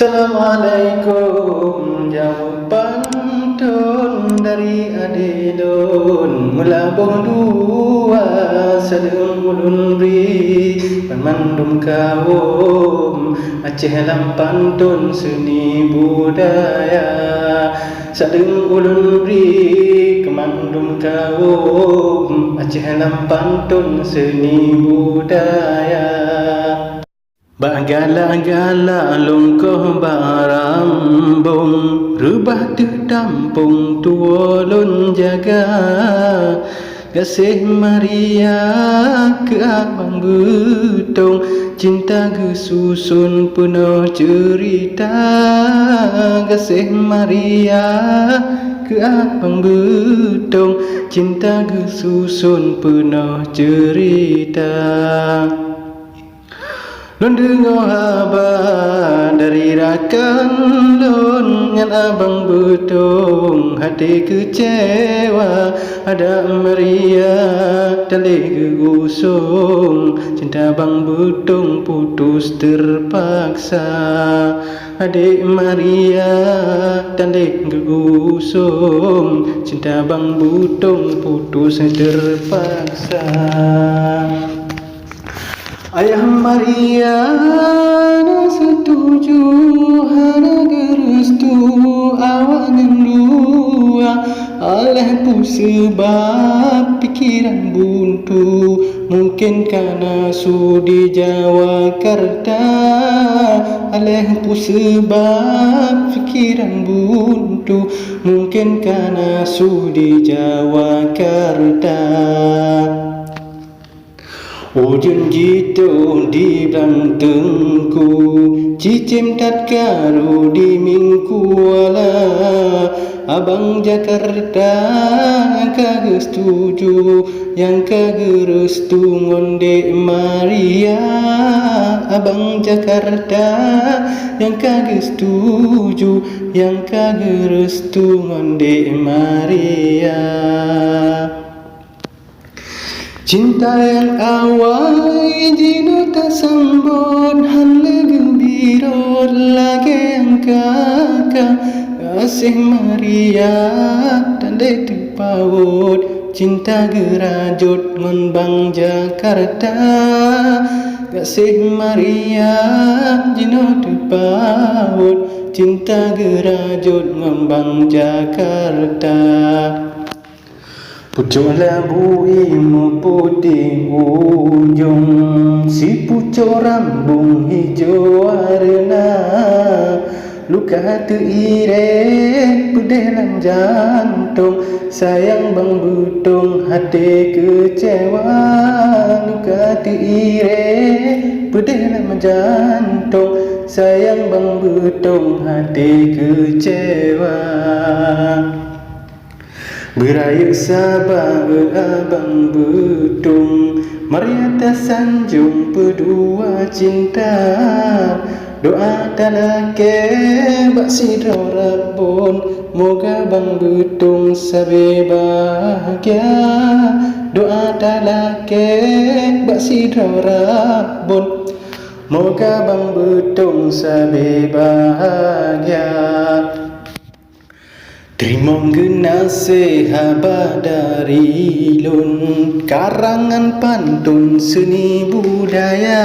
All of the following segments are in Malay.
Assalamualaikum, jawab pantun dari adilun. Mula berdua sedang ulun ri Pemandum kaum Aceh lam pantun seni budaya. Sedang ulun ri Kemandum kaum Aceh lam pantun seni budaya. Bagala-gala lungkoh barambung, rubah terdampung tua lun jaga. Kasih Maria ke abang betung, cinta ke susun penuh cerita. Kasih Maria ke abang betung, cinta ke susun penuh cerita. Lun dengar khabar dari rakan lun yang abang betung, hati kecewa ada Maria dalih gegusung, cinta abang betung putus terpaksa. Adik Maria dalih gegusung, cinta abang betung putus terpaksa. Ayah Maria na setuju hana gerestu awak ngendua, oleh pu sebab pikiran buntu, mungkin karena sudi Jawakarta. Oleh pu sebab pikiran buntu, mungkin karena sudi Jawakarta. Ujung jitu di belantengku, cicim tat karu di mingkuala. Abang Jakarta yang kagak setuju, yang kagak restu ngonde Maria. Abang Jakarta yang kagak setuju, yang kagak restu ngonde Maria. Cinta yang awal jino tak sambut, hanle gembira lagi yang kakak. Kasih Maria tandai terpaut, cinta gerajut membang Jakarta. Kasih Maria jino terpaut, cinta gerajut membang Jakarta. Pucuk labu ilmu putih ujung, si pucuk rambung hijau warna. Luka teriret pedih dalam jantung, sayang bang betung hati kecewa. Luka teriret pedih dalam jantung, sayang bang betung hati kecewa. Beraya sabar abang betung, Maria tersanjung berdua cinta. Doa talake bak sidra Rabbun, moga bang betung sabe bahagia. Doa talake bak sidra Rabbun, moga bang betung sabe bahagia. Terima nasihat dari lun, karangan pantun seni budaya.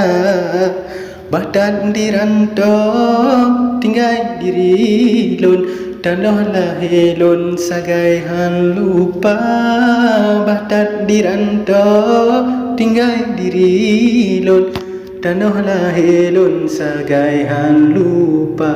Badan dirantau tinggal diri lun, tanah lahir lun sagai han lupa. Badan dirantau tinggal diri lun, tanah lahir lun sagai han lupa.